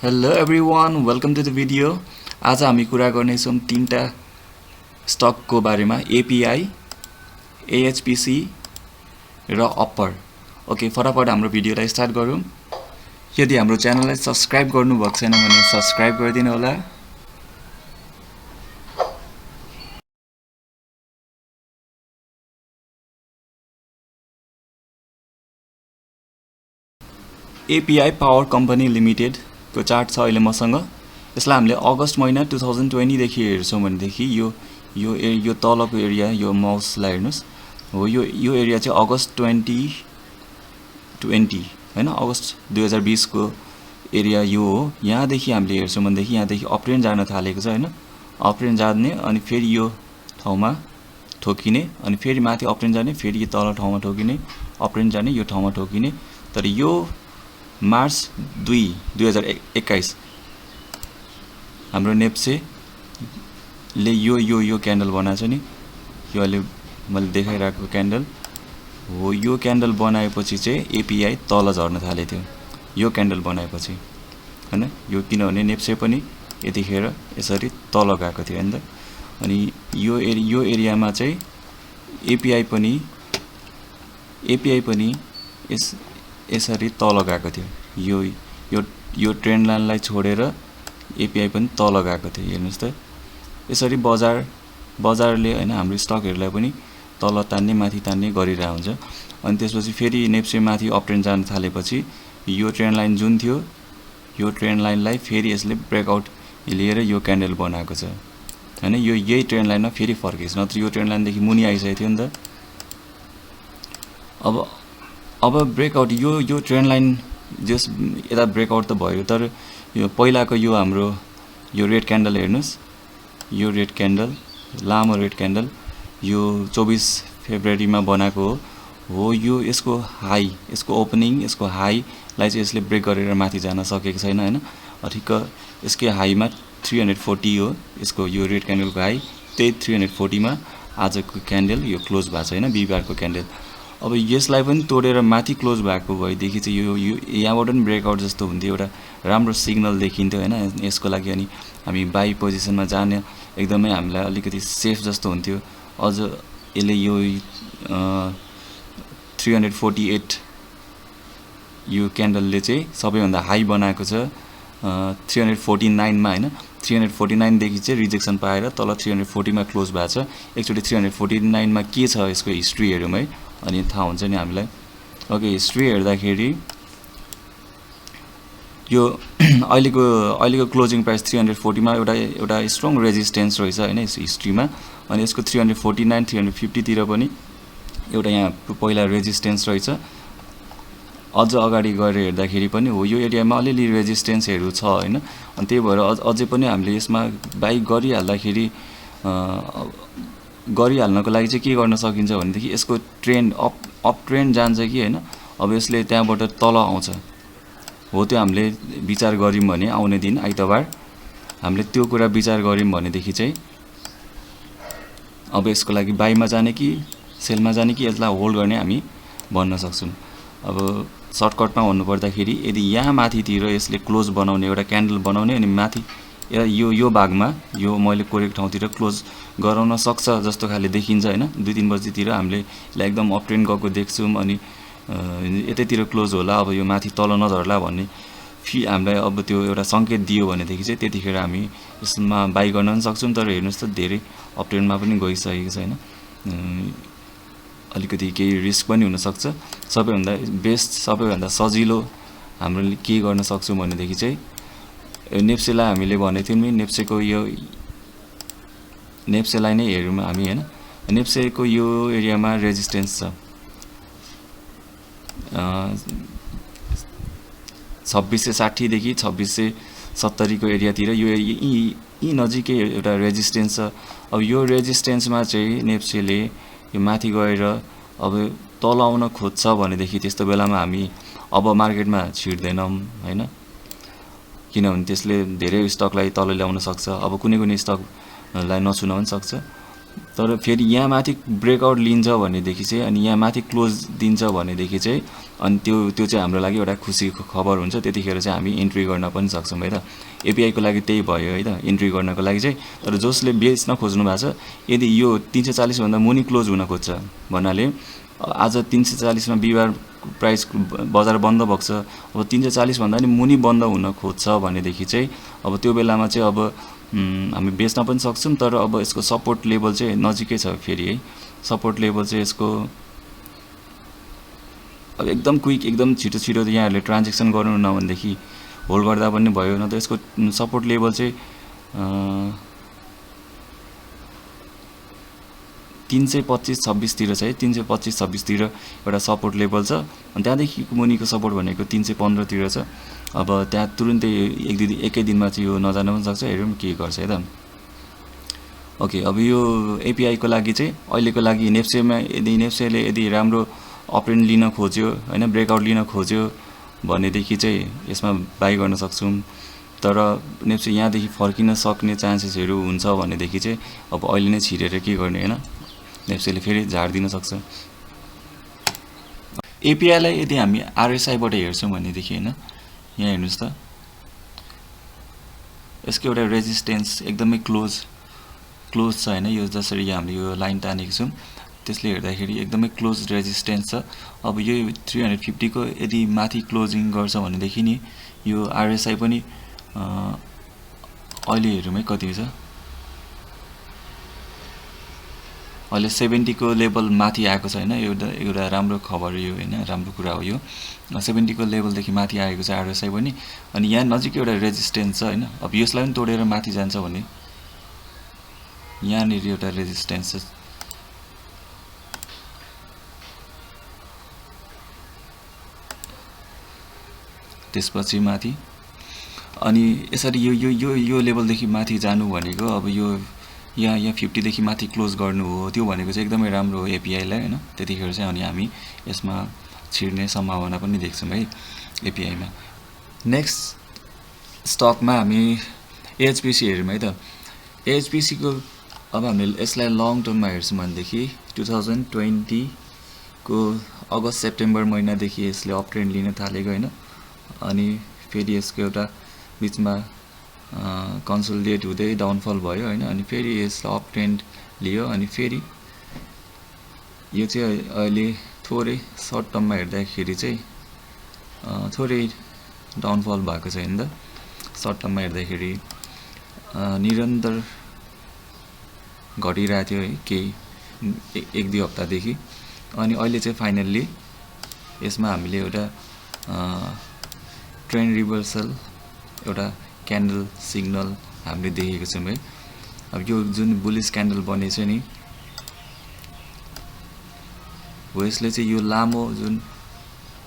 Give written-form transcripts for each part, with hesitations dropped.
Hello everyone, welcome to the video. आज हामी कुरा गर्नेछौँ तीनटा स्टकको बारेमा API, AHPC र अप्पर। ओके, फटाफट हाम्रो भिडियोलाई स्टार्ट गरौँ। यदि हाम्रो च्यानललाई सब्स्क्राइब गर्नुभएको छैन भने सब्स्क्राइब गरिदिनु होला। API पावर कम्पनी लिमिटेड को चार्ट छ अहिले मसँग। यसलाई हामीले अगस्त महिना 2020 देखि हेर्छौँ भनेदेखि यो तलको एरिया, यो माउसलाई हेर्नुस् हो, यो एरिया चाहिँ अगस्त 2020 हैन, अगस्त 2020 को एरिया यो हो। यहाँदेखि हामीले हेर्छौँ भनेदेखि यहाँदेखि अपट्रेन्ड जान थालेको छ हैन, अपट्रेन्ड जाने अनि फेरि यो ठाउँमा ठोकिने अनि फेरि माथि अपट्रेन्ड जाने, फेरि यो तल ठाउँमा ठोकिने, अपट्रेन्ड जाने, यो ठाउँमा ठोकिने। तर यो मार्च 2, 2021 हाम्रो नेप्सेले यो क्यान्डल बनाएको छ नि, यो अहिले मैले देखाइरहेको क्यान्डल हो। यो क्यान्डल बनाएपछि चाहिँ एपीआई तल झर्न थालेको थियो, यो क्यान्डल बनाएपछि हैन। यो किनभने नेप्से पनि यतिखेर यसरी तल गएको थियो हैन त। अनि यो एरियामा चाहिँ एपीआई पनि यसरी तल गएको थियो। यो ट्रेन्ड लाइनलाई छोडेर एपीआई पनि तल गएको थियो। हेर्नुस् त, यसरी बजारले हैन हाम्रो स्टकहरुलाई पनि तल तान्ने माथि तान्ने गरिरहेको हुन्छ। अनि त्यसपछि फेरि नेप्से माथि अपट्रेन्ड जान थालेपछि यो ट्रेन्ड लाइन जुन थियो, यो ट्रेन्ड लाइनलाई फेरि यसले ब्रेकआउट लिएर यो क्यान्डल बनाएको छ हैन। यही ट्रेन्ड लाइनमा फेरि फर्केछ, नत्र यो ट्रेन्ड लाइनदेखि मुनि आइसकेको थियो नि त। अब ब्रेकआउट यो ट्रेन्ड लाइन जस यता ब्रेकआउट त भयो, तर यो पहिलाको यो हाम्रो यो रेड क्यान्डल हेर्नुस्, यो रेड क्यान्डल, लामो रेड क्यान्डल, यो 24 फेब्रुअरीमा बनाएको हो। यो यसको हाई, यसको ओपनिङ, यसको हाईलाई चाहिँ यसले ब्रेक गरेर माथि जान सकेको छैन हैन। ठिक्क यसकै हाईमा 340 हो यसको, यो रेड क्यान्डलको हाई त्यही 340 मा आजको क्यान्डल यो क्लोज भएको छ हैन, बिहिबारको क्यान्डल। अब यसलाई पनि तोडेर माथि क्लोज भएको भएदेखि चाहिँ यो यहाँबाट पनि ब्रेकआउट जस्तो हुन्थ्यो, एउटा राम्रो सिग्नल देखिन्थ्यो हैन यसको लागि। अनि हामी बाई पोजिसनमा जाने एकदमै हामीलाई अलिकति सेफ जस्तो हुन्थ्यो। अझ यसले यो 348 यो क्यान्डलले चाहिँ सबैभन्दा हाई बनाएको छ 349 मा हैन। 349 देखि चाहिँ रिजेक्सन पाएर तल 340 मा क्लोज भएको छ। एकचोटि 349 मा के छ यसको हिस्ट्री हेरौँ है, अनि थाहा हुन्छ नि हामीलाई। ओके, हिस्ट्री हेर्दाखेरि यो अहिलेको क्लोजिङ प्राइस 340 मा एउटा स्ट्रङ रेजिस्टेन्स रहेछ हैन यस हिस्ट्रीमा। अनि यसको 349 350 तिर पनि एउटा यहाँ पहिला रेजिस्टेन्स रहेछ। अझ अगाडि गएर हेर्दाखेरि पनि हो, यो एरियामा अलिअलि रेजिस्टेन्सहरू छ हैन। अनि त्यही भएर अझै पनि हामीले यसमा बाइ गरिहाल्नको लागि चाहिँ के गर्न सकिन्छ भनेदेखि यसको ट्रेन्ड अप ट्रेन्ड जान्छ कि हैन। अब यसले त्यहाँबाट तल आउँछ हो, त्यो हामीले विचार गर्यौं भने आउने दिन आइतबार हामीले त्यो कुरा विचार गर्यौं भनेदेखि चाहिँ अब यसको लागि बाइमा जाने कि सेलमा जाने कि यसलाई होल्ड गर्ने हामी भन्न सक्छौं। अब सर्टकटमा भन्नुपर्दाखेरि यदि यहाँ माथितिर यसले क्लोज बनाउने, एउटा क्यान्डल बनाउने अनि माथि यो भागमा यो मैले कोरेको ठाउँतिर क्लोज गराउन सक्छ जस्तो खाले देखिन्छ हैन। 2-3 बजेतिर हामीले यसलाई एकदम अपट्रेन्ड गएको देख्छौं अनि यतैतिर क्लोज होला, अब यो माथि तल नझर्ला भन्ने हामीलाई अब त्यो एउटा संकेत दियो भनेदेखि चाहिँ त्यतिखेर हामी यसमा बाइ गर्न पनि सक्छौं। तर हेर्नुस् त धेरै अपट्रेन्डमा पनि गइसकेको छ हैन, अलिकति केही रिस्क पनि हुन सक्छ। सबैभन्दा बेस्ट, सबैभन्दा सजिलो हामीले के गर्न सक्छौं भनेदेखि चाहिँ नेप्सेलाई हामीले भनेको थियौं नि, नेप्सेलाई नै हेरौँ हामी हैन। नेप्सेको यो एरियामा रेजिस्टेन्स छ 2660 देखि 2670 को एरियातिर, यो यी नजिकै एउटा रेजिस्टेन्स छ। अब यो रेजिस्टेन्समा चाहिँ नेप्सेले यो माथि गएर अब तल आउन खोज्छ भनेदेखि त्यस्तो बेलामा हामी अब मार्केटमा छिर्दैनौं हैन, किनभने त्यसले धेरै स्टकलाई तल ल्याउन सक्छ। अब कुनै स्टकलाई नछुन पनि सक्छ। तर फेरि यहाँ माथि ब्रेकआउट लिन्छ भनेदेखि चाहिँ अनि यहाँ माथि क्लोज दिन्छ भनेदेखि चाहिँ अनि त्यो चाहिँ हाम्रो लागि एउटा खुसीको खबर हुन्छ। त्यतिखेर चाहिँ हामी इन्ट्री गर्न पनि सक्छौँ है त। एपिआईको लागि त्यही भयो है त, इन्ट्री गर्नको लागि चाहिँ। तर जसले बेच्न खोज्नु भएको छ, यदि यो 340 भन्दा मुनि क्लोज हुन खोज्छ भन्नाले आज 340 मा बिहिबार प्राइस बजार बन्द भएको छ, अब 340 भन्दा नि मुनि बन्द हुन खोज्छ भनेदेखि चाहिँ अब त्यो बेलामा चाहिँ अब हामी बेच्न पनि सक्छौँ। तर अब यसको सपोर्ट लेभल चाहिँ नजिकै छ फेरि है। सपोर्ट लेभल चाहिँ यसको अब एकदम क्विक एकदम छिटो यहाँहरूले ट्रान्जेक्सन गर्नु नभनेदेखि होल्ड गर्दा पनि भयो। न त यसको सपोर्ट लेभल चाहिँ 325-26 तिर छ है। 325-26 तिर एउटा सपोर्ट लेभल छ। अनि त्यहाँदेखि मुनिको सपोर्ट भनेको 315 तिर छ। अब त्यहाँ तुरुन्तै एकै दिनमा चाहिँ यो नजान पनि सक्छ, हेरौँ के गर्छ है त। ओके, अब यो एपिआई को लागि चाहिँ अहिलेको लागि नेप्सेमा नेप्सेले यदि राम्रो अपरेन्ट लिन खोज्यो हैन, ब्रेकआउट लिन खोज्यो भनेदेखि चाहिँ यसमा बाई गर्न सक्छौँ। तर नेप्से यहाँदेखि फर्किन सक्ने चान्सेसहरू हुन्छ भनेदेखि चाहिँ अब अहिले नै छिरेर के गर्ने हैन, नेप्सेले फेरि झार्दिन सक्छ। एपिआईलाई यदि हामी आरएसआईबाट हेर्छौँ भनेदेखि हैन, यहाँ हेर्नुस् त, यसको एउटा रेजिस्टेन्स एकदमै क्लोज छ हैन। यो जसरी हामीले यो लाइन तानेको छौँ त्यसले हेर्दाखेरि एकदमै क्लोज रेजिस्टेन्स छ। अब यो 350 को यदि माथि क्लोजिङ गर्छ भनेदेखि नि यो आरएसआई पनि अहिले हेरौँ है कति छ। अहिले 70 को लेभल माथि आएको छ हैन। एउटा राम्रो खबर यो हैन, राम्रो कुरा हो यो। 70 को लेभलदेखि माथि आएको छ आरएसआई पनि। अनि यहाँ नजिकै एउटा रेजिस्टेन्स छ हैन। अब यसलाई पनि तोडेर माथि जान्छ भने यहाँनिर एउटा रेजिस्टेन्स छ। त्यसपछि माथि अनि यसरी यो लेभलदेखि माथि जानु भनेको अब यो यहाँ 50 देखि माथि क्लोज गर्नु हो। त्यो भनेको चाहिँ एकदमै राम्रो हो एपिआईलाई हैन। त्यतिखेर चाहिँ अनि हामी यसमा छिर्ने सम्भावना पनि देख्छौँ है एपिआईमा। नेक्स्ट स्टकमा हामी एएचपीसी हेरौँ है त। एएचपीसी को अब हामीले यसलाई लङ टर्ममा हेर्छौँ भनेदेखि 2020 को अगस्त सेप्टेम्बर महिनादेखि यसले अप ट्रेन्ड लिन थालेको हैन। अनि फेरि यसको एउटा बिचमा कन्सोलिडेट हुँदै डाउनफल भयो हैन। अनि फेरि यसले अप ट्रेन्ड लियो अनि फेरि यो चाहिँ अहिले थोरै सर्ट टर्ममा हेर्दाखेरि चाहिँ थोरै डाउनफल भएको छ हैन त। सर्ट टर्ममा हेर्दाखेरि निरन्तर घटिरहेको थियो है केही 1-2 हप्तादेखि। अनि अहिले चाहिँ फाइनल्ली यसमा हामीले एउटा ट्रेन्ड रिभर्सल एउटा क्यान्डल सिग्नल हामीले देखेको छौँ है। अब यो जुन बुलिस क्यान्डल बनेछ नि हो, यसले चाहिँ यो लामो जुन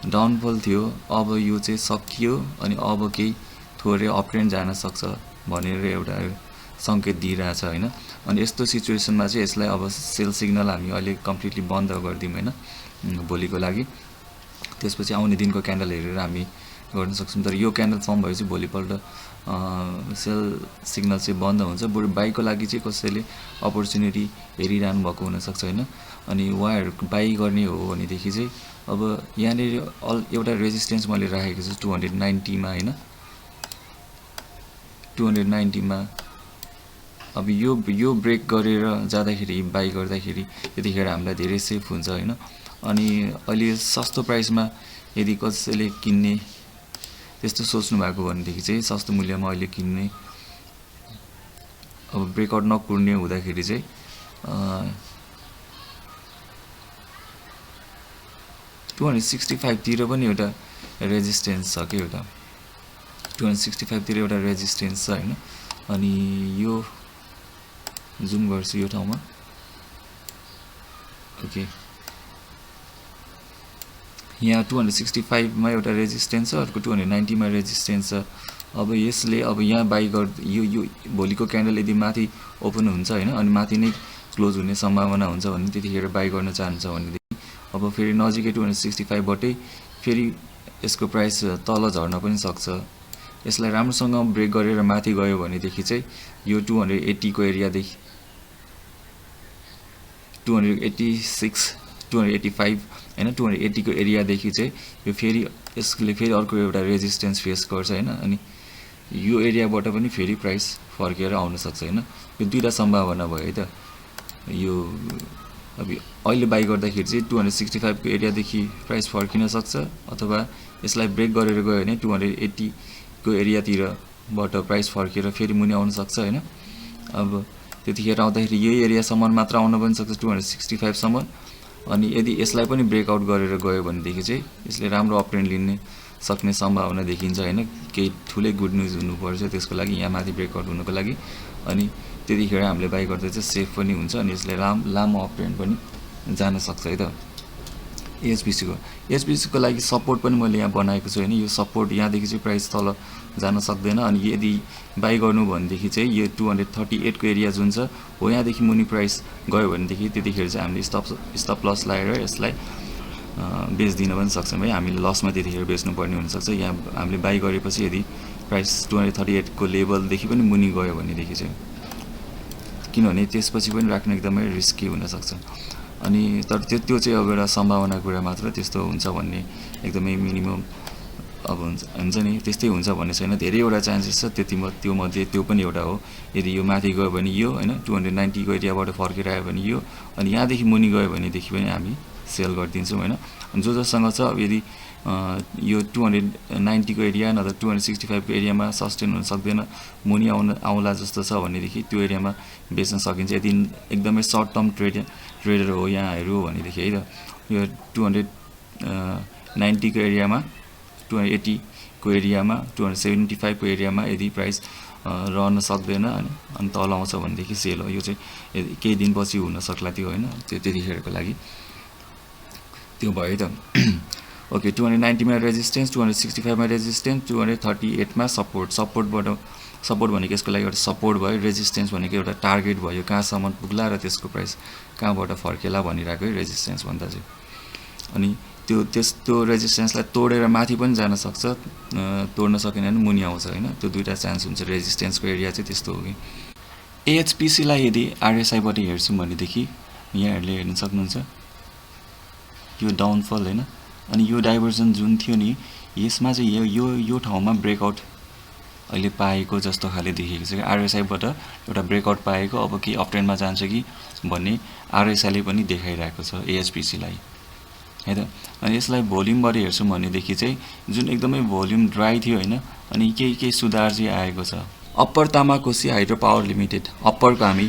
डाउनफल थियो अब यो चाहिँ सकियो अनि अब केही थोरै अप ट्रेन्ड जान सक्छ भनेर एउटा संकेत दिइरहेछ हैन। अनि यस्तो सिचुएसनमा चाहिँ यसलाई अब सेल सिग्नल हामी अहिले कम्प्लिटली बन्द गरिदिउँ हैन भोलिको लागि। त्यसपछि आउने दिनको क्यान्डल हेरेर हामी गर्न सक्छौँ। तर यो क्यान्डल फर्म भएपछि भोलिपल्ट सेल सिग्नल चाहिँ बन्द हुन्छ। बरु बाईको लागि चाहिँ कसैले अपर्च्युनिटी हेरिरहनु भएको हुनसक्छ हैन। अनि उहाँहरू बाई गर्ने हो भनेदेखि चाहिँ अब यहाँनिर एउटा रेजिस्टेन्स मैले राखेको छु 290 मा हैन। 290 मा अब यो ब्रेक गरेर जाँदाखेरि बाई गर्दाखेरि त्यतिखेर हामीलाई धेरै सेफ हुन्छ हैन। अनि अहिले सस्तो प्राइसमा यदि कसैले किन्ने त्यस्तो सोच्नु भएको भनेदेखि चाहिँ सस्तो मूल्यमा अहिले किन्ने, अब ब्रेकआउट नकुर्ने हुँदाखेरि चाहिँ 265 तिर पनि एउटा रेजिस्टेन्स छ के, एउटा 265 तिर एउटा रेजिस्टेन्स छ हैन। अनि यो जुम गर्छु यो ठाउँमा। ओके, यहाँ 265 मा एउटा रेजिस्टेन्स छ, अर्को 290 मा रेजिस्टेन्स छ। अब यसले अब यहाँ बाई यो भोलिको क्यान्डल यदि माथि ओपन हुन्छ हैन अनि माथि नै क्लोज हुने सम्भावना हुन्छ भने त्यतिखेर बाई गर्न चाहन्छ भनेदेखि अब फेरि नजिकै 265 बाटै फेरि यसको प्राइस तल झर्न पनि सक्छ। यसलाई राम्रोसँग ब्रेक गरेर माथि गयो भनेदेखि चाहिँ यो 280 को एरियादेखि 286 285 हैन 280 को एरियादेखि चाहिँ यो फेरि यसले फेरि अर्को एउटा रेजिस्टेन्स फेस गर्छ हैन अनि यो एरियाबाट पनि फेरि प्राइस फर्केर आउन सक्छ हैन यो दुईटा सम्भावना भयो है त यो अब अहिले बाइ गर्दाखेरि चाहिँ 265 को एरियादेखि प्राइस फर्किन सक्छ अथवा यसलाई ब्रेक गरेर गयो भने 280 को एरियातिरबाट प्राइस फर्केर फेरि मुनि आउन सक्छ हैन अब त्यतिखेर आउँदाखेरि यही एरियासम्म मात्र आउन पनि सक्छ 265 सम्म अनि यदि यसलाई पनि ब्रेकआउट गरेर गयो भनेदेखि चाहिँ यसले राम्रो अपट्रेन्ड लिने सक्ने सम्भावना देखिन्छ हैन केही ठुलै गुड न्यूज हुनुपर्छ त्यसको लागि यहाँ माथि ब्रेकआउट हुनको लागि अनि त्यतिखेर हामीले बाइ गर्दा चाहिँ सेफ पनि हुन्छ अनि यसले लामो अपट्रेन्ड पनि जान सक्छ है त एचपीसी को लागि सपोर्ट पनि मैले यहाँ बनाएको छु हैन यो सपोर्ट यहाँदेखि चाहिँ प्राइस तल जान सक्दैन अनि यदि बाइ गर्नु भनेदेखि चाहिँ यो 238 को एरिया जुन छ हो यहाँदेखि मुनि प्राइस गयो भनेदेखि त्यतिखेर चाहिँ हामीले स्टप लस लगाएर यसलाई बेच्दिन पनि सक्छौँ है हामीले लसमा त्यतिखेर बेच्नु पर्ने हुन सक्छ यहाँ हामीले बाइ गरेपछि यदि प्राइस 238 को लेभलदेखि पनि मुनि गयो भनेदेखि चाहिँ किनभने त्यसपछि पनि राख्न एकदमै रिस्की हुन सक्छ अनि तर त्यो चाहिँ अब एउटा सम्भावना कुरा मात्र त्यस्तो हुन्छ भन्ने एकदमै मिनिमम अब हुन्छ नि त्यस्तै हुन्छ भन्ने छैन धेरैवटा चान्सेस छ त्यो मध्ये त्यो पनि एउटा हो यदि यो माथि गयो भने यो हैन 290 को एरियाबाट फर्केर आयो भने यो अनि यहाँदेखि मुनि गयो भनेदेखि पनि हामी सेल गरिदिन्छौँ हैन जोसँग छ यदि यो 290 को एरिया नभए 265 को एरियामा सस्टेन हुन सक्दैन मुनि आउला जस्तो छ भनेदेखि त्यो एरियामा बेच्न सकिन्छ यदि एकदमै सर्ट टर्म ट्रेडर हो यहाँ हेर्यो भनेदेखि है त यो 290 को एरियामा 280 को एरियामा 275 को एरियामा यदि प्राइस रहन सक्दैन अनि तल आउँछ भनेदेखि सेल हो यो चाहिँ केही दिनपछि हुन सक्ला त्यो हैन त्यतिखेरको लागि त्यो भयो त ओके 290 मा रेजिस्टेन्स 265 मा रेजिस्टेन्स 238 मा सपोर्ट भनेको यसको लागि एउटा सपोर्ट भयो रेजिस्टेन्स भनेको एउटा टार्गेट भयो कहाँसम्म पुग्ला र त्यसको प्राइस कहाँबाट फर्केला भनिरहेको रेजिस्टेन्स भन्दा चाहिँ अनि त्यो रेजिस्टेन्सलाई तोडेर माथि पनि जान सक्छ तोड्न सकेन भने मुनि आउँछ हैन त्यो दुईटा चान्स हुन्छ रेजिस्टेन्सको एरिया चाहिँ त्यस्तो हो कि एएचपीसी लाई यदि आरएसआई बाट हेर्छौं भनेदेखि यहाँहरुले हेर्न सक्नुहुन्छ यो डाउनफल हैन अनि यो डाइभर्जन जुन थियो नि यसमा चाहिँ यो ठाउँमा ब्रेकआउट अहिले पाएको जस्तो खाले देखिएको छ आरएसआई बाट एउटा ब्रेकआउट पाएको अब के अपट्रेन्डमा जान्छ कि भन्ने आरएसआई ले पनि देखाइरहेको छ एएचपीसी लाई है त अनि यसलाई भोल्युम बाट हेर्छौं भनेदेखि चाहिँ जुन एकदमै भोल्युम ड्राई थियो हैन अनि केही सुधार चाहिँ आएको छ upper Tamakoshi hydro power limited upper को हामी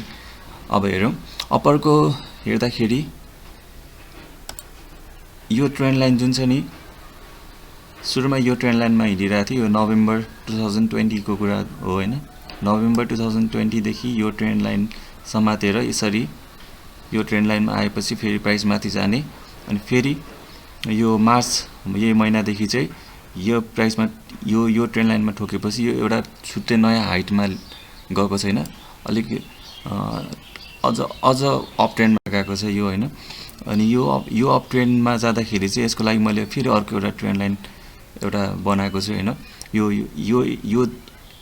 अब हेरौं अप्पर को हेर्दाखेरि यो ट्रेन्ड लाइन जुन छ नि सुरुमा यो ट्रेन्ड लाइनमा हिँडिरहेको थियो यो नोभेम्बर 2020 को कुरा हो हैन नोभेम्बर 2020 देखि यो ट्रेन्ड लाइन समातेर यसरी यो ट्रेन्ड लाइनमा आएपछि फेरि प्राइस माथि जाने अनि फेरि यो मार्च यही महिनादेखि चाहिँ यो प्राइसमा यो ट्रेन्ड लाइनमा ठोकेपछि यो एउटा छुट्टै नयाँ हाइटमा गएको छैन अलिक अझ अप ट्रेन्डमा गएको छ यो हैन अनि यो अप ट्रेन्डमा जाँदाखेरि चाहिँ यसको लागि मैले फेरि अर्को एउटा ट्रेन्ड लाइन एउटा बनाएको छु हैन यो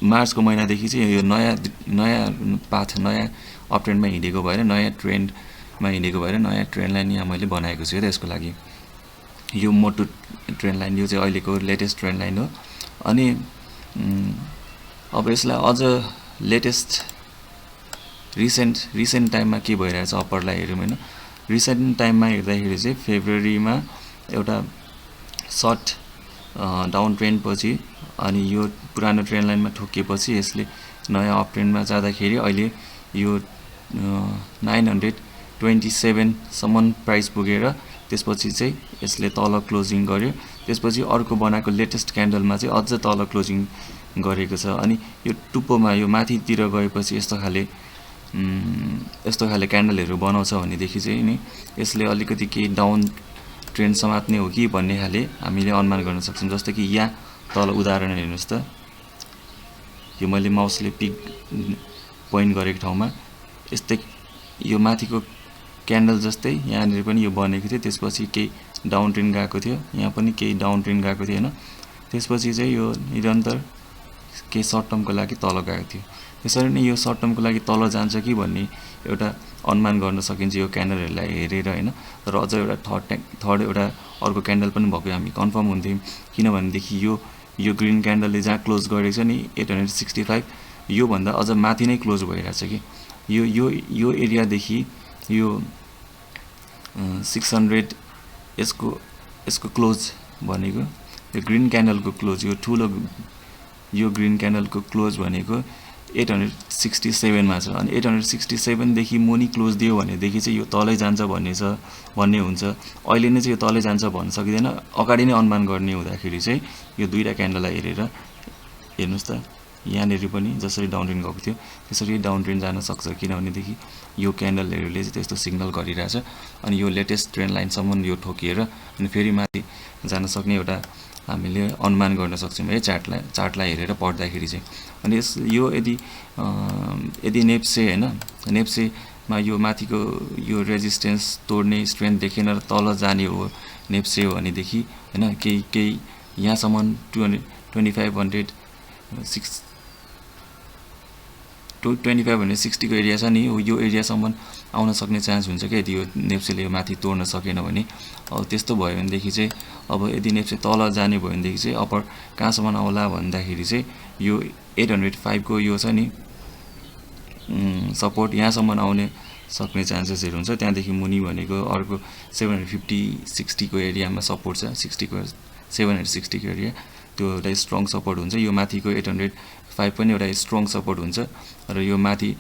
मार्चको महिनादेखि चाहिँ यो नयाँ पाथ नयाँ अप ट्रेन्डमा हिँडेको भएर नयाँ ट्रेन्डमा हिँडेको भएर नयाँ ट्रेन्ड लाइन यहाँ मैले बनाएको छु यसको लागि यो मोटो ट्रेन्ड लाइन यो चाहिँ अहिलेको लेटेस्ट ट्रेन्ड लाइन हो अनि अब यसलाई अझ लेटेस्ट रिसेन्ट टाइममा के भइरहेछ अप्परलाई हेरौँ हैन रिसेन्ट टाइममा हेर्दाखेरि चाहिँ फेब्रुअरीमा एउटा सर्ट डाउन ट्रेन्ड पछि अनि यो पुरानो ट्रेन्ड लाइनमा ठोकिएपछि यसले नयाँ अप ट्रेन्डमा जाँदाखेरि अहिले यो 927 सम्म प्राइस पुगेर त्यसपछि चाहिँ यसले तल क्लोजिङ गर्यो त्यसपछि अर्को बनाएको लेटेस्ट क्यान्डलमा चाहिँ अझ तल क्लोजिङ गरेको छ अनि यो टुप्पोमा यो माथितिर गएपछि यस्तो खाले क्यान्डलहरु बनाउँछ भनेदेखि चाहिँ नि यसले अलिकति केही डाउन ट्रेन्ड समात्ने हो कि भन्ने खाले हामीले अनुमान गर्न सक्छौं जस्तो कि यहाँ तल उदाहरण हेर्नुस् त यो मैले माउसले पिक पोइन्ट गरेको ठाउँमा यस्तै यो माथिको क्यान्डल जस्तै यहाँनिर पनि यो बनेको थियो त्यसपछि केही डाउन ट्रेन्ड गएको थियो यहाँ पनि केही डाउन ट्रेन्ड गएको थियो हैन त्यसपछि चाहिँ यो निरन्तर केही सर्ट टर्मको लागि तल गएको थियो त्यसरी नै यो सर्ट टर्मको लागि तल जान्छ कि भन्ने एउटा अनुमान गर्न सकिन्छ यो क्यान्डलहरूलाई हेरेर हैन। तर अझ एउटा थर्ड एउटा अर्को क्यान्डल पनि भएको हामी कन्फर्म हुन्थ्यौँ, किनभनेदेखि यो ग्रीन क्यान्डलले जहाँ क्लोज गरेको छ नि 865 यो भन्दा अझ माथि नै क्लोज भइरहेछ कि यो एरियादेखि यो 600 यसको क्लोज भनेको यो ग्रीन क्यान्डलको क्लोज यो ठुलो यो ग्रीन क्यान्डलको क्लोज भनेको 867 मा छ। अनि 867 देखि मुनि क्लोज दियो भनेदेखि चाहिँ यो तलै जान्छ भन्ने हुन्छ। अहिले नै चाहिँ यो तलै जान्छ भन्न सकिदैन, अगाडि नै अनुमान गर्ने हुँदाखेरि चाहिँ यो दुईटा क्यान्डललाई हेरेर हेर्नुस् त यहाँनेर पनि जसरी डाउन ट्रेन्ड गएको थियो त्यसरी डाउन ट्रेन्ड जान सक्छ, किनभनेदेखि यो क्यान्डलहरूले चाहिँ त्यस्तो सिग्नल गरिरहेछ। अनि यो लेटेस्ट ट्रेन्ड लाइनसम्म यो ठोकिएर अनि फेरि माथि जान सक्ने एउटा हामीले अनुमान गर्न सक्छौँ है चार्टलाई हेरेर पढ्दाखेरि चाहिँ। अनि यो यदि नेप्से हैन नेप्सेमा यो माथिको यो रेजिस्टेन्स तोड्ने स्ट्रेन्थ देखेन र तल जाने हो नेप्से हो भनेदेखि हैन केही यहाँसम्म 2560 को एरिया छ नि, यो एरियासम्म आउन सक्ने चान्स हुन्छ क्या यदि यो नेप्सेले यो माथि तोड्न सकेन भने। अब त्यस्तो भयो भनेदेखि चाहिँ अब यदि नेप्से तल जाने भयो भनेदेखि चाहिँ अपर कहाँसम्म आउला भन्दाखेरि चाहिँ यो 805 को यो छ नि सपोर्ट यहाँसम्म आउने सक्ने चान्सेसहरू हुन्छ। त्यहाँदेखि मुनि भनेको अर्को 750-60 को एरियामा सपोर्ट छ, 760 को एरिया त्यो एउटा स्ट्रङ सपोर्ट हुन्छ। यो माथिको 805 पनि एउटा स्ट्रङ सपोर्ट हुन्छ र यो माथि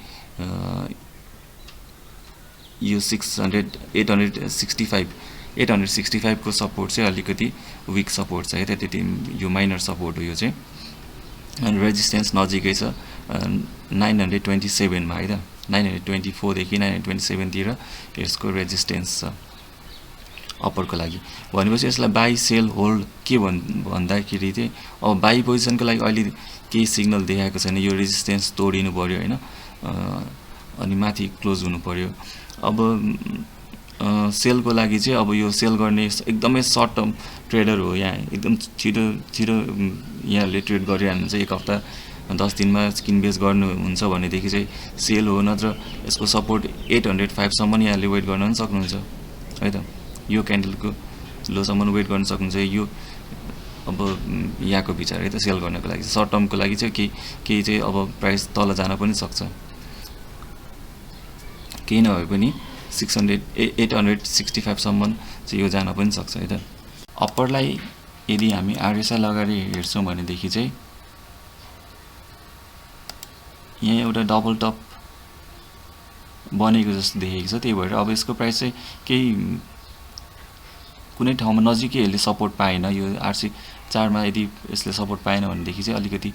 यो 865 को सपोर्ट चाहिँ अलिकति विक सपोर्ट छ है, त्यति यो माइनर सपोर्ट हो यो चाहिँ। अनि रेजिस्टेन्स नजिकै छ 927 मा है त, 924 देखि 927 तिर यसको रेजिस्टेन्स छ अप्परको लागि। भनेपछि यसलाई बाई सेल होल्ड के भन्दाखेरि चाहिँ अब बाई पोजिसनको लागि अहिले केही सिग्नल देखाएको छैन, यो रेजिस्टेन्स तोडिनु पर्यो हैन, अनि माथि क्लोज हुनु पर्यो। अब सेलको लागि चाहिँ अब यो सेल गर्ने एकदमै सर्ट टर्म ट्रेडर हो, यहाँ एकदम छिटो यहाँले ट्रेड गरिहाल्नुहुन्छ, एक हप्ता 10 दिनमा किनबेच गर्नुहुन्छ भनेदेखि चाहिँ सेल हो, नत्र यसको सपोर्ट 805 सम्म यहाँले वेट गर्न पनि सक्नुहुन्छ है त। यो क्यान्डलको लोसम्म वेट गर्न सक्नुहुन्छ। यो अब यहाँको विचार है त सेल गर्नको लागि सर्ट टर्मको लागि चाहिँ केही चाहिँ अब प्राइस तल जान पनि सक्छ, केही नभए पनि 865 सम्म चाहिँ यो जान पनि सक्छ है त। अप्परलाई यदि हामी आरएसआई लगाएर हेर्छौँ भनेदेखि चाहिँ यहाँ एउटा डबल टप बनेको जस्तो देखेको छ, त्यही भएर अब यसको प्राइस चाहिँ केही कुनै ठाउँमा नजिकै यसले सपोर्ट पाएन, यो RC4 मा यदि यसले सपोर्ट पाएन भनेदेखि चाहिँ अलिकति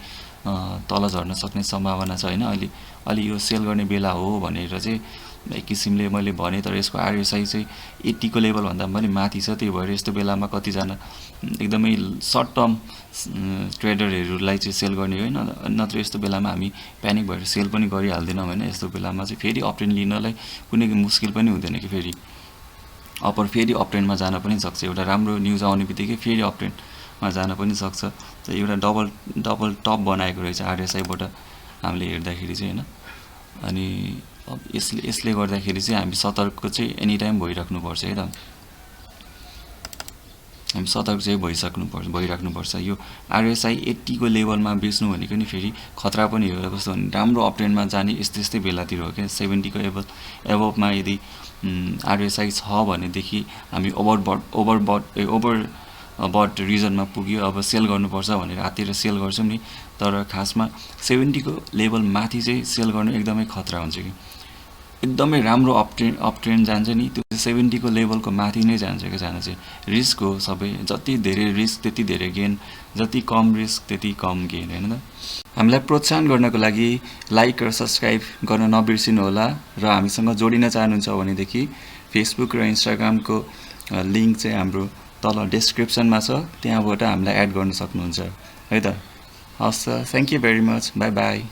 तल झर्न सक्ने सम्भावना छ हैन। अलि यो सेल गर्ने बेला हो भनेर चाहिँ एक किसिमले मैले भने, तर यसको RSI चाहिँ 80 को लेभल भन्दा पनि माथि छ, त्यही भएर यस्तो बेलामा कतिजना एकदमै सर्ट टर्म ट्रेडरहरूलाई चाहिँ सेल गर्ने होइन, नत्र यस्तो बेलामा हामी प्यानिक भएर सेल पनि गरिहाल्दैनौँ हैन। यस्तो बेलामा चाहिँ फेरि अपट्रेन्ड लिनलाई कुनै मुस्किल पनि हुँदैन कि फेरि अपर फेरि अपट्रेन्डमा जान पनि सक्छ, एउटा राम्रो न्युज आउने बित्तिकै फेरि अपट्रेन्डमा जान पनि सक्छ। एउटा डबल टप बनाएको रहेछ RSI बाट हामीले हेर्दाखेरि चाहिँ हैन। अनि अब यसले गर्दाखेरि चाहिँ हामी सतर्क चाहिँ एनी टाइम भइराख्नुपर्छ है त, हामी सतर्क चाहिँ भइराख्नुपर्छ। यो RSI 80 को लेभलमा बेच्नु भनेको नि फेरि खतरा पनि हो, कस्तो भने राम्रो अपट्रेन्डमा जाने यस्तै बेलातिर हो क्या। 70 को एबभमा यदि RSI छ भनेदेखि हामी ओभरबट रिजनमा पुग्यो, अब सेल गर्नुपर्छ भनेर हातेर सेल गर्छौँ नि, तर खासमा 70 को लेभल माथि चाहिँ सेल गर्नु एकदमै खतरा हुन्छ कि एकदमै राम्रो अपट्रेन्ड जान्छ नि त्यो 70 को लेभलको माथि नै जान्छ के जान चाहिँ रिस्क हो सबै, जति धेरै रिस्क त्यति धेरै गेन, जति कम रिस्क त्यति कम गेन हैन त। हामीलाई प्रोत्साहन गर्नको लागि लाइक र सब्स्क्राइब गर्न नबिर्सिनु होला र हामीसँग जोडिन चाहनुहुन्छ भनेदेखि फेसबुक र इन्स्टाग्रामको लिंक चाहिँ हाम्रो तल डिस्क्रिप्सनमा छ, त्यहाँबाट हामीलाई एड गर्न सक्नुहुन्छ है त। हस्, thank you very much, by by.